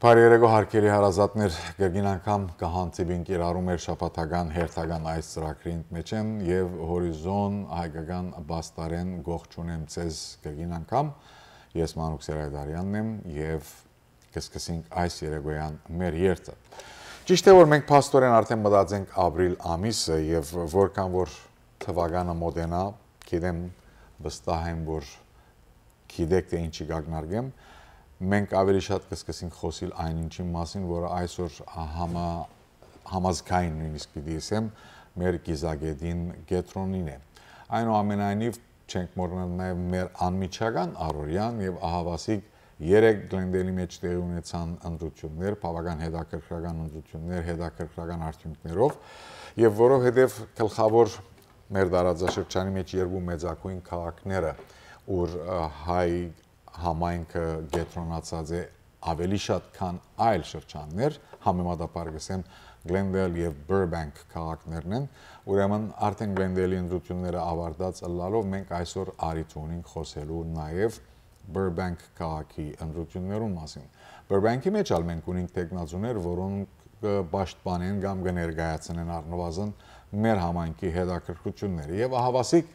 Բարերեգո հարկելի հարազատներ գերգին անգամ կհանդիպինք իրարում էր շաբաթական հերթական այս ծրագրին մեջ են եւ հորիզոն հայկական բաստարեն գողջունեմ ցեզ գերգին անգամ ես Մանուկ Սերայդարյանն եմ եւ կսկսենք այս երեկոյան մեր երթը։ Ճիշտ է որ մենք փաստորեն արդեն մտածենք ապրիլ ամիսը եւ որքան որ թվականը մոտենա, գիտեմ վստահ եմ որ գիտեք թե ինչի կակնարկեմ մենք ավելի շատ կսկսենք խոսել այն ինչի մասին, որը այսօր համազգային նույնիսկ պիտի ասեմ, մեր գիզագետին գետրոնին է։ Այնուամենայնիվ չենք մոռանալ նաև մեր անմիջական առօրյան եւ ահավասիկ 3 գլենդելի մեջ տեղի ունեցան ընտրություններ, բավական հետաքրքրական ընտրություններ, հետաքրքրական արդյունքներով եւ որովհետեւ գլխավոր մեր դարաձաշրջանի մեջ երկու մեծակույն քաղաքները, ուր հայ համայնքը գետրոնացած է ավելի շատ քան այլ շրջաններ, համեմատաբար գսեմ Glendale եւ Burbank քաղաքներն են, ուրեմն արդեն Glendale-ի ընտրությունները ավարտած ըլլալով մենք այսօր արիթ ունենք խոսելու նաեւ Burbank քաղաքի ընտրություններուն մասին։ Burbank-ի մեջ ալ մենք ունենք տեխնազուներ, որոնք պաշտպանեն կամ կներկայացնեն առնվազն մեր համայնքի հետաքրքրությունները եւ ահավասիկ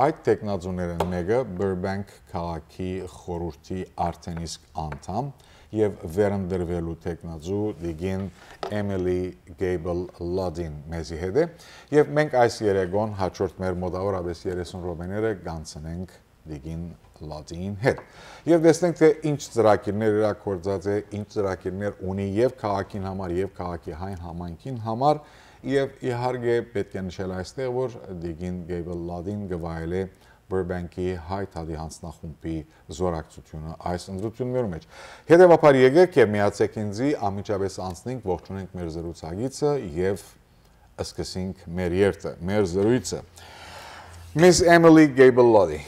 այդ տեխնազուները մեկը Burbank քաղաքի խորհրդի արդեն իսկ անդամ եւ վերընտրվելու տեխնազու դիգին Emily Gabel Luddyn մեզի հետ է եւ մենք այս երեկոն հաջորդ մեր մոտավորապես 30 րոպեները կանցնենք դիգին Luddyn հետ եւ տեսնենք թե ինչ ծրագիրներ իրագործած է, ինչ ծրագիրներ ունի եւ քաղաքին համար եւ քաղաքի հայ համայնքին համար եւ իհարկե պետք է նշել այստեղ որ դիգին Gabel Luddyn գվայել է Burbank-ի հայ թադի հանձնախումբի զորակցությունը այս ընտրություններում մեջ։ Հետևաբար եկեք եւ միացեք ինձ ամիջապես անցնենք ողջունենք մեր զրուցակիցը եւ սկսենք մեր երթը, մեր զրույցը։ Miss Emily Gabel Luddy,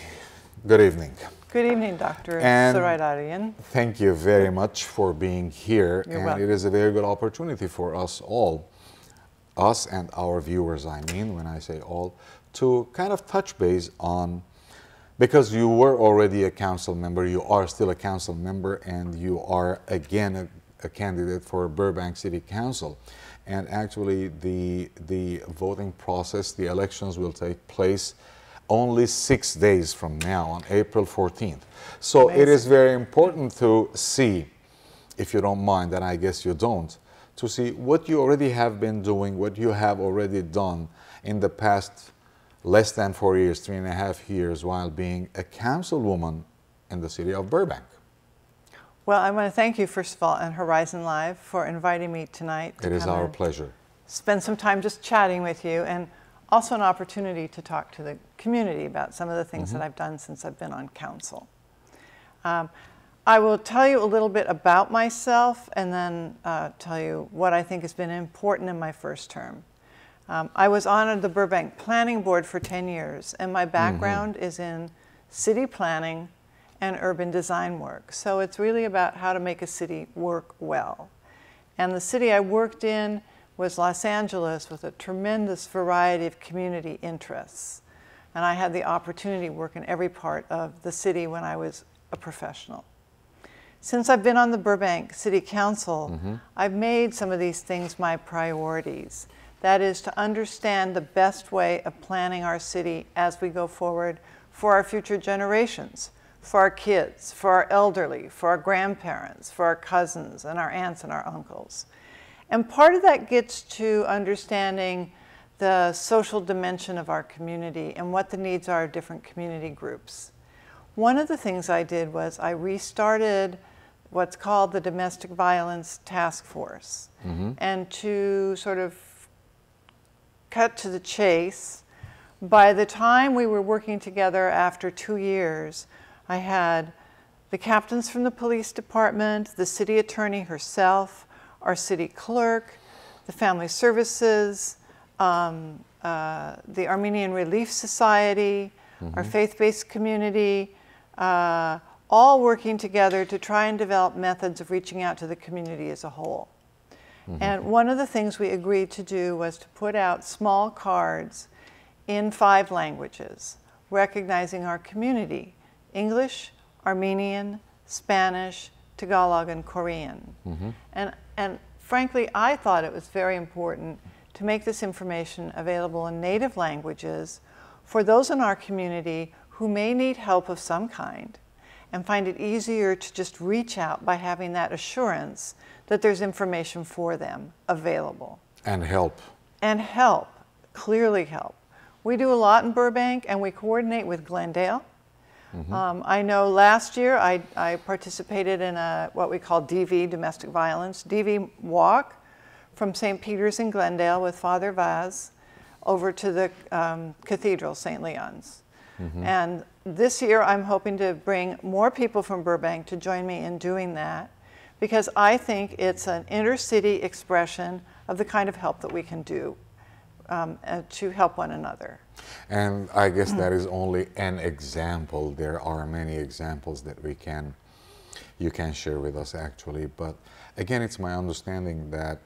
good evening. Good evening, Dr. Saraydarian. Thank you very much for being here. You're welcome. It is a very good opportunity for us all, us and our viewers, I mean, when I say all, to kind of touch base on, because you were already a council member, you are still a council member, and you are again a candidate for Burbank City Council. And actually the voting process, the elections will take place only 6 days from now on April 14th. So Amazing. It is very important to see, if you don't mind, and I guess you don't, to see what you already have been doing, what you have already done in the past less than 4 years, 3.5 years, while being a councilwoman in the city of Burbank. Well, I want to thank you, first of all, and Horizon Live for inviting me tonight. It is our pleasure. Spend some time just chatting with you, and also an opportunity to talk to the community about some of the things that I've done since I've been on council. I will tell you a little bit about myself and then tell you what I think has been important in my first term. I was on the Burbank Planning Board for 10 years, and my background is in city planning and urban design work. So it's really about how to make a city work well. And the city I worked in was Los Angeles with a tremendous variety of community interests. And I had the opportunity to work in every part of the city when I was a professional. Since I've been on the Burbank City Council, I've made some of these things my priorities. That is to understand the best way of planning our city as we go forward for our future generations, for our kids, for our elderly, for our grandparents, for our cousins and our aunts and our uncles. And part of that gets to understanding the social dimension of our community and what the needs are of different community groups. One of the things I did was I restarted what's called the Domestic Violence Task Force. And to sort of cut to the chase, by the time we were working together after 2 years, I had the captains from the police department, the city attorney herself, our city clerk, the family services, the Armenian Relief Society, our faith-based community, all working together to try and develop methods of reaching out to the community as a whole. And one of the things we agreed to do was to put out small cards in 5 languages, recognizing our community: English, Armenian, Spanish, Tagalog, and Korean. And frankly, I thought it was very important to make this information available in native languages for those in our community who may need help of some kind and find it easier to just reach out by having that assurance that there's information for them available. And help. And help, clearly help. We do a lot in Burbank, and we coordinate with Glendale. I know last year I participated in what we call DV, domestic violence, DV walk from St. Peter's in Glendale with Father Vaz over to the Cathedral, St. Leon's. And this year I'm hoping to bring more people from Burbank to join me in doing that, because I think it's an inter-city expression of the kind of help that we can do to help one another. And I guess that is only an example. There are many examples that you can share with us actually. But again, it's my understanding that,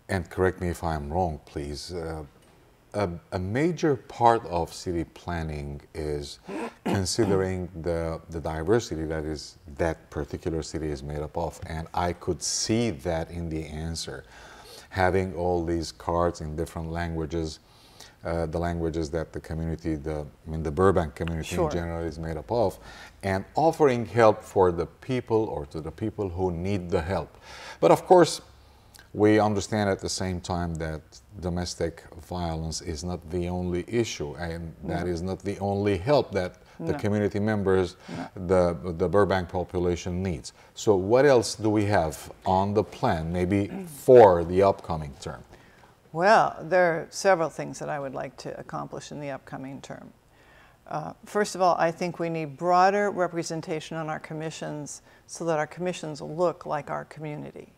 and correct me if I'm wrong, please, a major part of city planning is considering the diversity that particular city is made up of. And I could see that in the answer. Having all these cards in different languages, the languages that the community, the Burbank community in general is made up of, and offering help for the people or to the people who need the help. But of course, we understand at the same time that domestic violence is not the only issue, and that is not the only help that the community members, the Burbank population needs. So what else do we have on the plan, maybe for the upcoming term? Well, there are several things that I would like to accomplish in the upcoming term. First of all, I think we need broader representation on our commissions so that our commissions look like our community.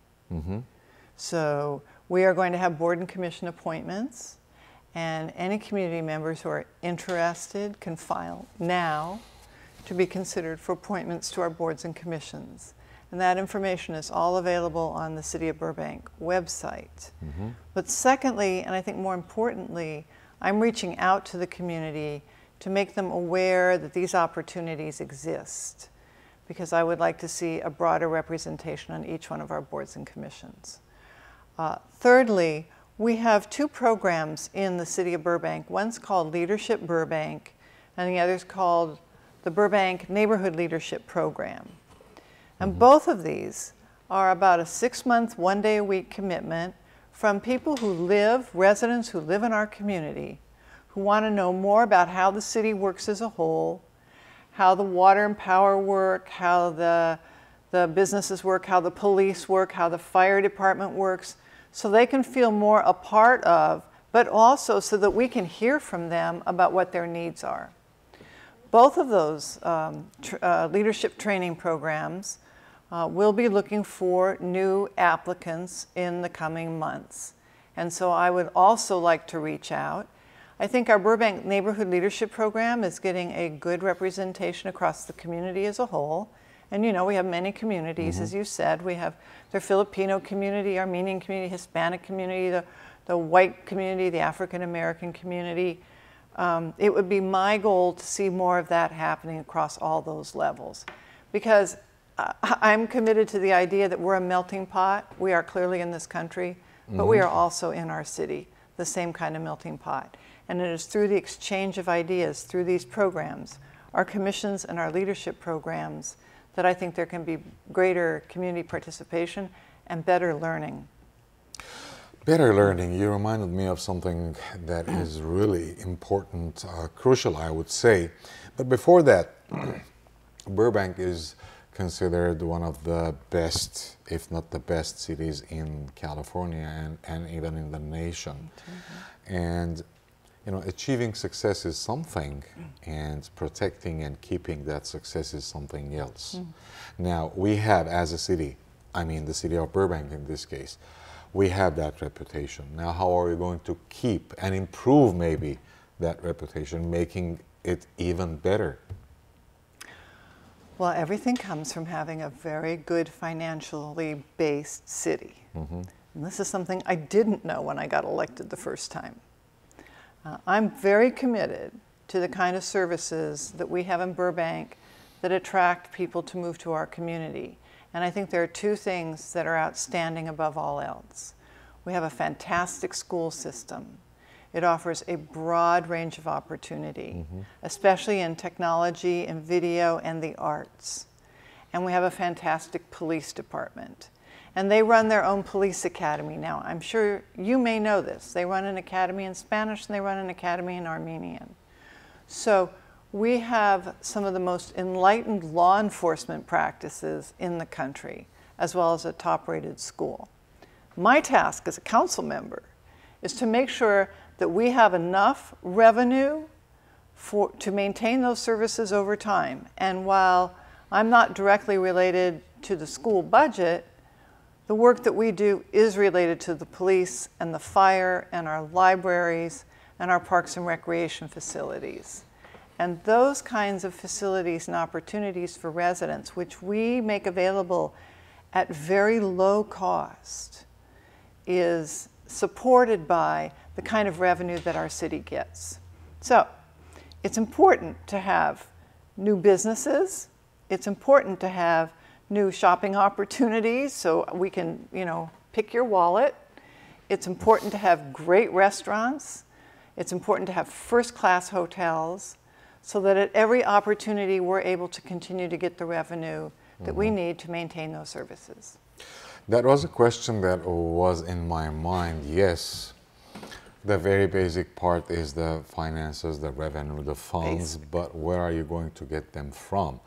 So we are going to have board and commission appointments, and any community members who are interested can file now to be considered for appointments to our boards and commissions. And that information is all available on the City of Burbank website. But secondly, and I think more importantly, I'm reaching out to the community to make them aware that these opportunities exist, because I would like to see a broader representation on each one of our boards and commissions. Thirdly, we have two programs in the City of Burbank. One's called Leadership Burbank, and the other's called the Burbank Neighborhood Leadership Program. And both of these are about a 6-month, 1-day-a-week commitment from people who live, residents who live in our community, who want to know more about how the city works as a whole, how the water and power work, how the businesses work, how the police work, how the fire department works, so they can feel more a part of, but also so that we can hear from them about what their needs are. Both of those leadership training programs will be looking for new applicants in the coming months. And so I would also like to reach out. I think our Burbank Neighborhood Leadership Program is getting a good representation across the community as a whole. And you know, we have many communities, as you said. We have the Filipino community, Armenian community, Hispanic community, the white community, the African American community. It would be my goal to see more of that happening across all those levels, because I'm committed to the idea that we're a melting pot. We are clearly in this country, but we are also in our city, the same kind of melting pot. And it is through the exchange of ideas, through these programs, our commissions and our leadership programs, that I think there can be greater community participation and better learning. Better learning. You reminded me of something that is really important, crucial, I would say. But before that, Burbank is considered one of the best, if not the best, cities in California and even in the nation. And you know, achieving success is something, and protecting and keeping that success is something else. Now, we have, as a city, I mean the city of Burbank in this case, we have that reputation. Now, how are we going to keep and improve maybe that reputation, making it even better? Well, everything comes from having a very good financially based city. And this is something I didn't know when I got elected the first time. I'm very committed to the kind of services that we have in Burbank that attract people to move to our community. And I think there are two things that are outstanding above all else. We have a fantastic school system. It offers a broad range of opportunity, especially in technology and video and the arts. And we have a fantastic police department. And they run their own police academy now. I'm sure you may know this. They run an academy in Spanish and they run an academy in Armenian. So we have some of the most enlightened law enforcement practices in the country, as well as a top-rated school. My task as a council member is to make sure that we have enough revenue to maintain those services over time. And while I'm not directly related to the school budget, the work that we do is related to the police and the fire and our libraries and our parks and recreation facilities. And those kinds of facilities and opportunities for residents, which we make available at very low cost, is supported by the kind of revenue that our city gets. So it's important to have new businesses. It's important to have new shopping opportunities so we can, pick your wallet. It's important to have great restaurants. It's important to have first-class hotels so that at every opportunity we're able to continue to get the revenue that we need to maintain those services. That was a question that was in my mind. Yes, the very basic part is the finances, the revenue, the funds, but where are you going to get them from?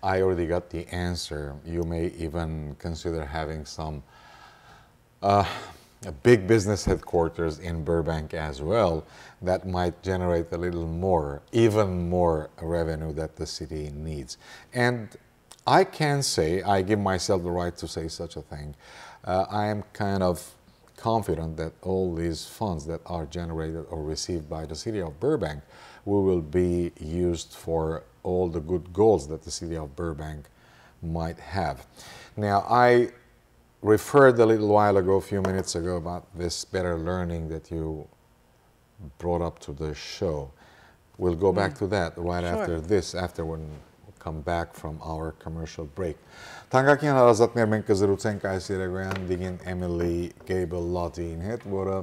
I already got the answer. You may even consider having some a big business headquarters in Burbank as well that might generate a little more, even more revenue that the city needs. And I can say, I give myself the right to say such a thing, I am kind of confident that all these funds that are generated or received by the city of Burbank will be used for all the good goals that the city of Burbank might have. Now, I referred a little while ago, a few minutes ago, about this better learning that you brought up to the show. We'll go back to that right after this, after when we come back from our commercial break. Թանկագին հարազատներ, մենք կզրուցենք այս երեկոյան դիգին Emily Gabel Luddy-ին հետ, որը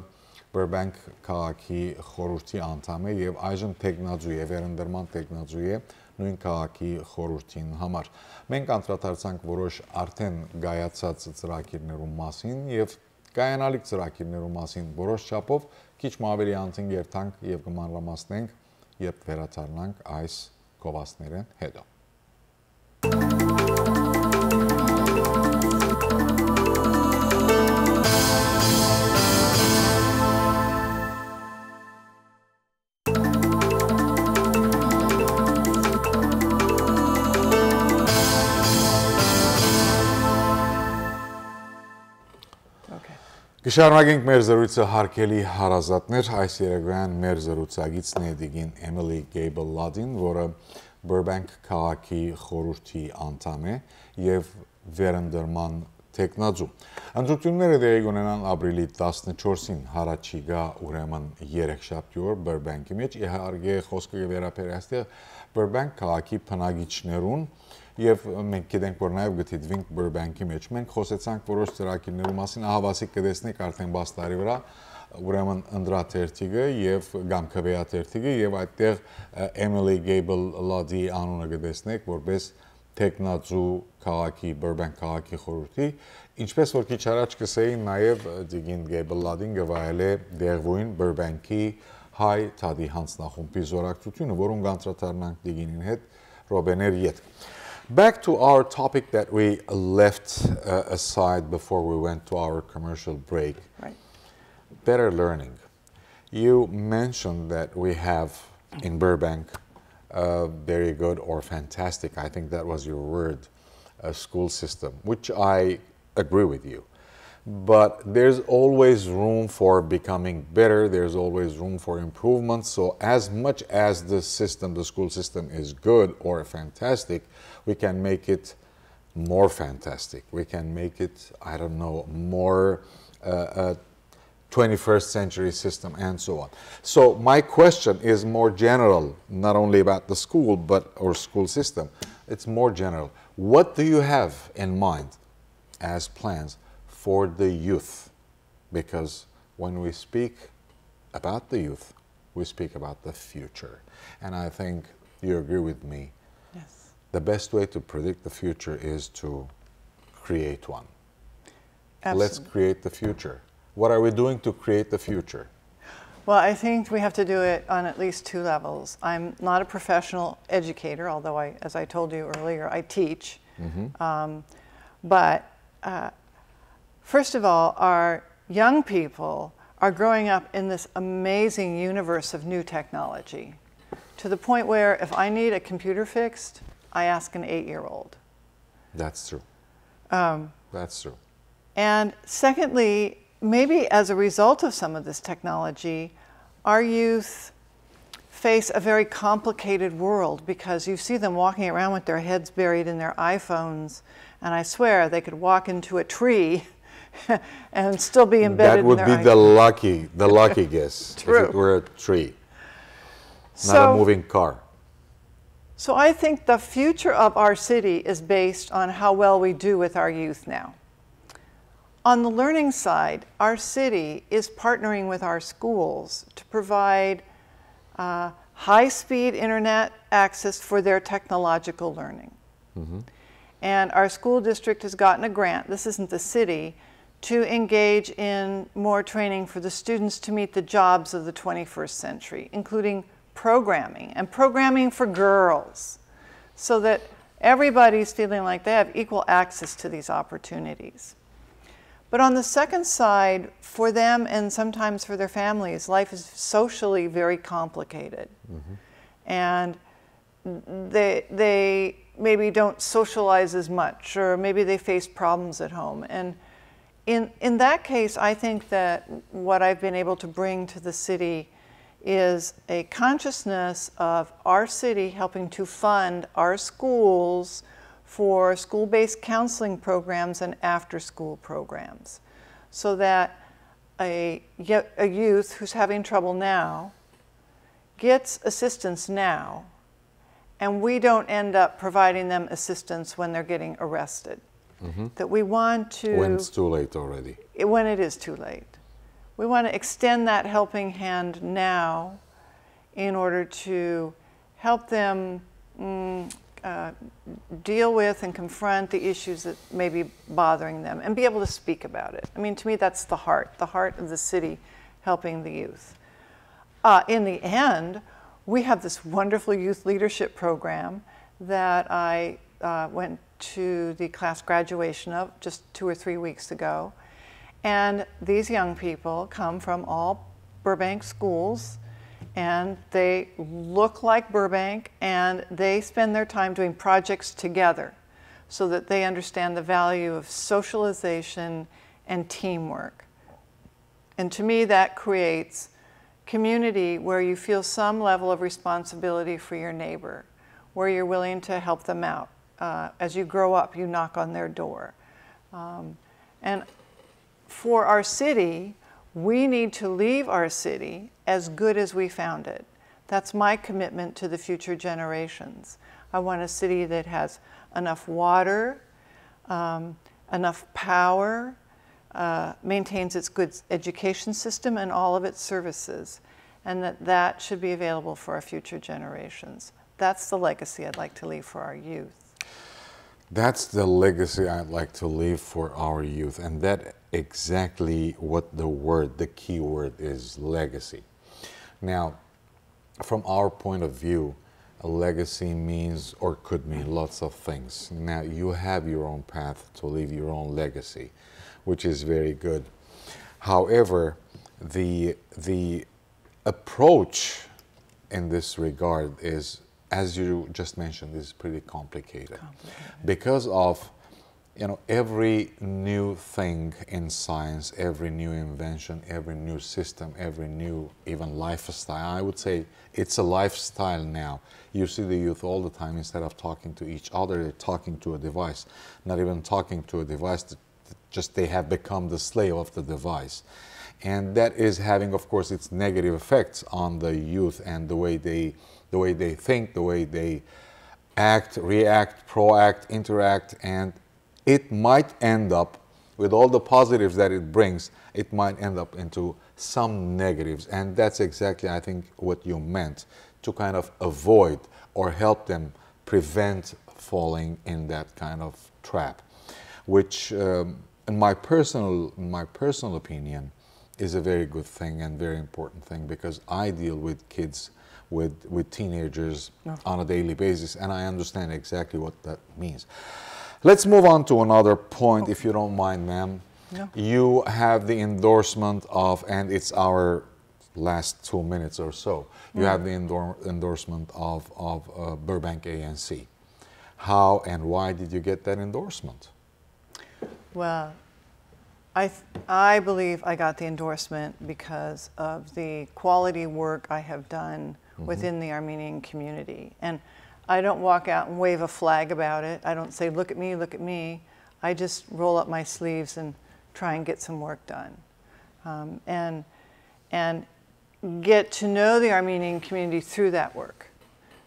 Burbank քաղաքի խորհրդի անդամ է եւ այժմ տեխնաձու է, վերընտրման տեխնաձու է նույն քաղաքի խորհրդին համար։ Մենք անդրադարձանք որոշ արդեն գայացած ծրագիրներու մասին եւ կայանալիք ծրագիրներու մասին որոշ չափով քիչ ավելի անցնենք երթանք եւ կմանրամասնենք, երբ վերադառնանք այս գովասներեն հետո։ Կշարունակենք մեր զրույցը հարգելի հարազատներ, այս երեկոյան մեր զրուցակիցն է դիգին Emily Gabel Luddy-ն, որը Burbank քաղաքի խորհրդի անդամ է եւ վերընտրման տեխնաձու։ Ընտրությունները տեղի կունենան ապրիլի 14-ին, հարաճիգա ուրեմն 3 շաբթի օր Burbank-ի մեջ, իհարկե խոսքը կվերապերի այստեղ Burbank քաղաքի բնակիչներուն Եվ մենք գիտենք, որ նաև գտիդվինք Burbank-ի մեջ։ Մենք խոսեցանք որոշ ծրագիրներու մասին, ահավասիկ կտեսնեք արդեն բաց տարի վրա, ուրեմն ընդրաթերթիկը եւ գամքավեաթերթիկը եւ այդտեղ Emily Gabel Luddy անունը կտեսնեք որպես տեխնաձու քաղաքի Burbank քաղաքի խորհրդի, ինչպես որ քիչ առաջ կսեի նաև դիգին Gabel Luddy-ն գվայել է դեղվույն Burbank-ի հայ թադի հանձնախումբի զորակցությունը, որոնք անդրադառնանք դիգինին հետ Ռոբեներ յետ։ Back to our topic that we left aside before we went to our commercial break. Right. Better learning. You mentioned that we have in Burbank very good or fantastic, I think that was your word, school system, which I agree with you. But there's always room for becoming better. There's always room for improvement. So as much as the system, the school system is good or fantastic, we can make it more fantastic. We can make it, I don't know, more 21st century system, and so on. So my question is more general, not only about the school, or school system. It's more general. What do you have in mind as plans for the youth? Because when we speak about the youth, we speak about the future. And I think you agree with me. Yes. The best way to predict the future is to create one. Absolutely. Let's create the future. What are we doing to create the future? Well, I think we have to do it on at least two levels. I'm not a professional educator, although as I told you earlier, I teach. But first of all, our young people are growing up in this amazing universe of new technology, to the point where if I need a computer fixed, I ask an 8-year-old. That's true. That's true. And secondly, maybe as a result of some of this technology, our youth face a very complicated world, because you see them walking around with their heads buried in their iPhones, and I swear they could walk into a tree and still be embedded in their iPhone. That would be the lucky guess. True. If it were a tree, not a moving car. So I think the future of our city is based on how well we do with our youth now. On the learning side, our city is partnering with our schools to provide high-speed internet access for their technological learning. And our school district has gotten a grant, this isn't the city, to engage in more training for the students to meet the jobs of the 21st century, including programming, and programming for girls, so that everybody's feeling like they have equal access to these opportunities. But on the second side, for them and sometimes for their families, life is socially very complicated. And they maybe don't socialize as much, or maybe they face problems at home. And in that case, I think that what I've been able to bring to the city is a consciousness of our city helping to fund our schools for school-based counseling programs and after-school programs, so that a youth who's having trouble now gets assistance now, and we don't end up providing them assistance when they're getting arrested. That we want to... When it's too late already. When it is too late. We want to extend that helping hand now in order to help them deal with and confront the issues that may be bothering them, and be able to speak about it. I mean, to me, that's the heart of the city, helping the youth. In the end, we have this wonderful youth leadership program that I went to the class graduation of just 2 or 3 weeks ago. And these young people come from all Burbank schools, and they look like Burbank, and they spend their time doing projects together so that they understand the value of socialization and teamwork. And to me, that creates community where you feel some level of responsibility for your neighbor, where you're willing to help them out. As you grow up, you knock on their door. And for our city, we need to leave our city as good as we found it. That's my commitment to the future generations. I want a city that has enough water, enough power, maintains its good education system and all of its services, and that should be available for our future generations. That's the legacy I'd like to leave for our youth. That's the legacy I'd like to leave for our youth, and that exactly what the key word is, legacy. Now, from our point of view, a legacy means, or could mean, lots of things. Now, you have your own path to leave your own legacy, which is very good. However, the approach in this regard is, as you just mentioned, is pretty complicated. Because of, every new thing in science, every new invention, every new system, every new even lifestyle. I would say it's a lifestyle now. You see the youth all the time, instead of talking to each other, they're talking to a device. Not even talking to a device, just they have become the slave of the device. And that is having, of course, its negative effects on the youth and the way they think, the way they act, react, proact, interact, and it might end up, with all the positives that it brings, it might end up into some negatives. And that's exactly, I think, what you meant, to kind of avoid or help them prevent falling in that kind of trap, which, in my personal opinion, is a very good thing and very important thing, because I deal with kids, with teenagers on a daily basis, and I understand exactly what that means. Let's move on to another point, if you don't mind, ma'am. No. You have the endorsement of, and it's our last 2 minutes or so, you have the endorsement of Burbank ANC. How and why did you get that endorsement? Well, I believe I got the endorsement because of the quality work I have done within the Armenian community. And I don't walk out and wave a flag about it. I don't say, look at me, look at me. I just roll up my sleeves and try and get some work done. And get to know the Armenian community through that work.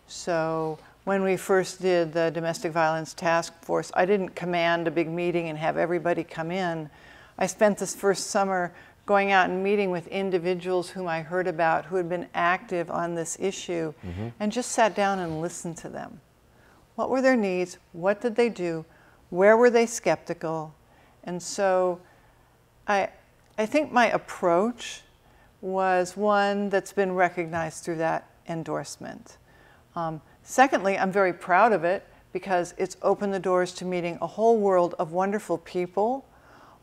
So when we first did the Domestic Violence Task Force, I didn't command a big meeting and have everybody come in. I spent this first summer going out and meeting with individuals whom I heard about who had been active on this issue, and just sat down and listened to them. What were their needs? What did they do? Where were they skeptical? And so I think my approach was one that's been recognized through that endorsement. Secondly, I'm very proud of it because it's opened the doors to meeting a whole world of wonderful people,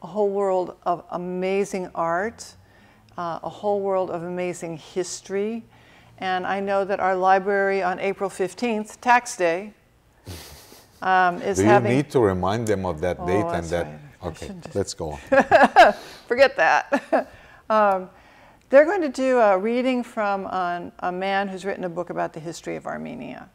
a whole world of amazing art, a whole world of amazing history. And I know that our library on April 15th, Tax Day, is having... Do you need to remind them of that date and that? Right. Okay, let's go on. Forget that. They're going to do a reading from a man who's written a book about the history of Armenia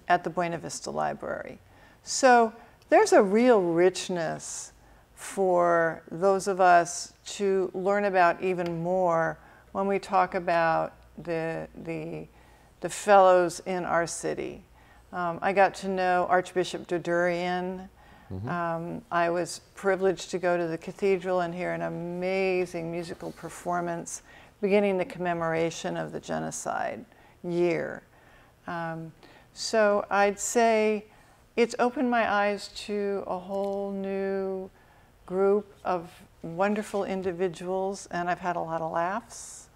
at the Buena Vista Library. So there's a real richness for those of us to learn about even more when we talk about the fellows in our city. I got to know Archbishop Dodurian. I was privileged to go to the cathedral and hear an amazing musical performance beginning the commemoration of the genocide year. So I'd say it's opened my eyes to a whole new group of wonderful individuals, and I've had a lot of laughs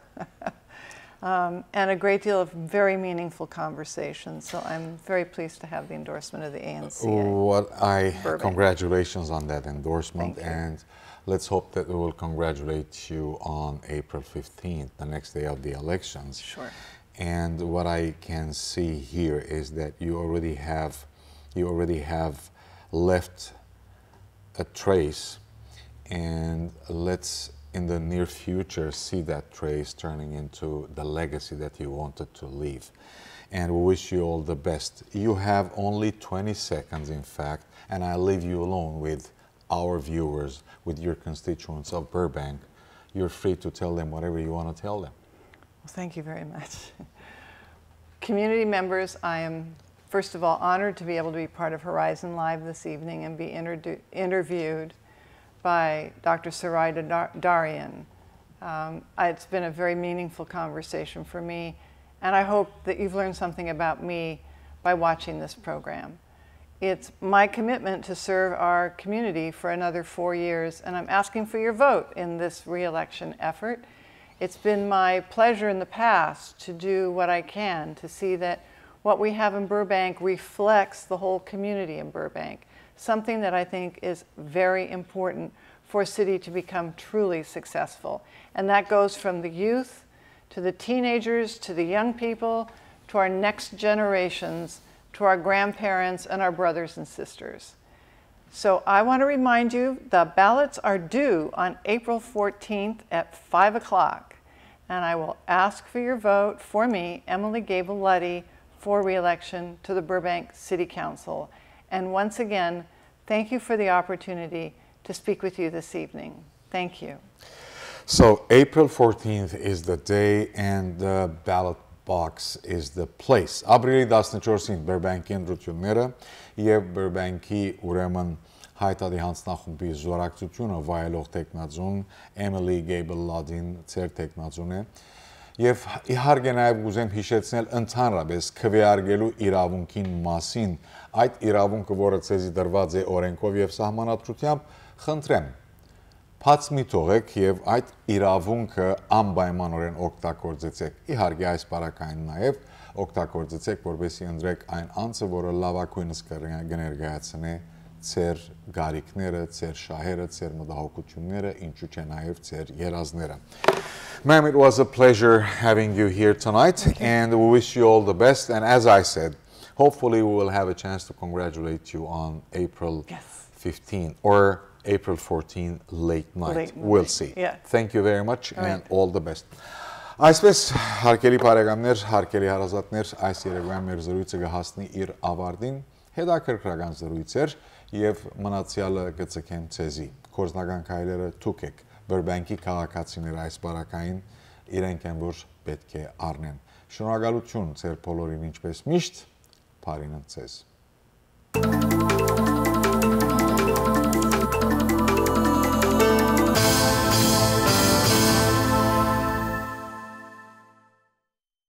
and a great deal of very meaningful conversations. So I'm very pleased to have the endorsement of the ANC. Congratulations on that endorsement. Thank you. And let's hope that we will congratulate you on April 15th, the next day of the elections. Sure. And what I can see here is that you already have left a trace, and let's in the near future see that trace turning into the legacy that you wanted to leave. And we wish you all the best. You have only 20 seconds, in fact, and I leave you alone with our viewers, with your constituents of Burbank. You're free to tell them whatever you want to tell them. Well, thank you very much. Community members, I am first of all honored to be able to be part of Horizon Live this evening and be interviewed by Dr. Sarayda Darian. It's been a very meaningful conversation for me, and I hope that you've learned something about me by watching this program. It's my commitment to serve our community for another 4 years, and I'm asking for your vote in this re-election effort. It's been my pleasure in the past to do what I can to see that what we have in Burbank reflects the whole community in Burbank, something that I think is very important for a city to become truly successful. And that goes from the youth to the teenagers, to the young people, to our next generations, to our grandparents and our brothers and sisters. So I want to remind you, the ballots are due on April 14th at 5 o'clock. And I will ask for your vote for me, Emily Gabel Luddy, for re-election to the Burbank City Council. And once again, thank you for the opportunity to speak with you this evening. Thank you. So April 14th is the day and the ballot box is the place. Ապրիլի 14-ին Burbank-ի ընտրությունները եւ Burbank-ի ուրեմն հայտարարի հանձնախումբի զորակցությունը վայելող տեխնազոն Emily Gabel Luddy-ին ծեր տեխնազոն է եւ իհարկե նաեւ կուզեմ հիշեցնել ընդհանրապես քվեարկելու իրավունքին մասին այդ իրավունքը, որը ցեզի դրված է օրենքով եւ սահմանադրությամբ, խնդրեմ Փած մի թողեք եւ այդ իրավունքը անպայմանորեն օգտագործեցեք։ Իհարկե այս բարակային նաեւ օգտագործեցեք, որովհետեւ ընտրեք այն անձը, որը լավագույնս կներկայացնի ձեր գարիքները, ձեր շահերը, ձեր մտահոգությունները, ինչու՞ չէ նաեւ ձեր երազները։ Ma'am, it was a pleasure having you here tonight and we wish you all the best and as I said, hopefully we will have a chance to congratulate you on April 15 or April 14 late night. We'll see. Yeah. Thank you very much and all the best. Այսպես հարկելի բարեկամներ, հարկելի հարազատներ, այս երեկոյան մեր զրույցը կհասնի իր ավարտին, հետաքրքրական զրույց էր եւ մնացյալը կցկեն ցեզի։ Կորզնական քայլերը թուքեք, Burbank-ի քաղաքացիները այս բարակային իրենք են որ պետք է առնեն։ Շնորհակալություն ձեր բոլորին ինչպես միշտ, բարին ցեզ։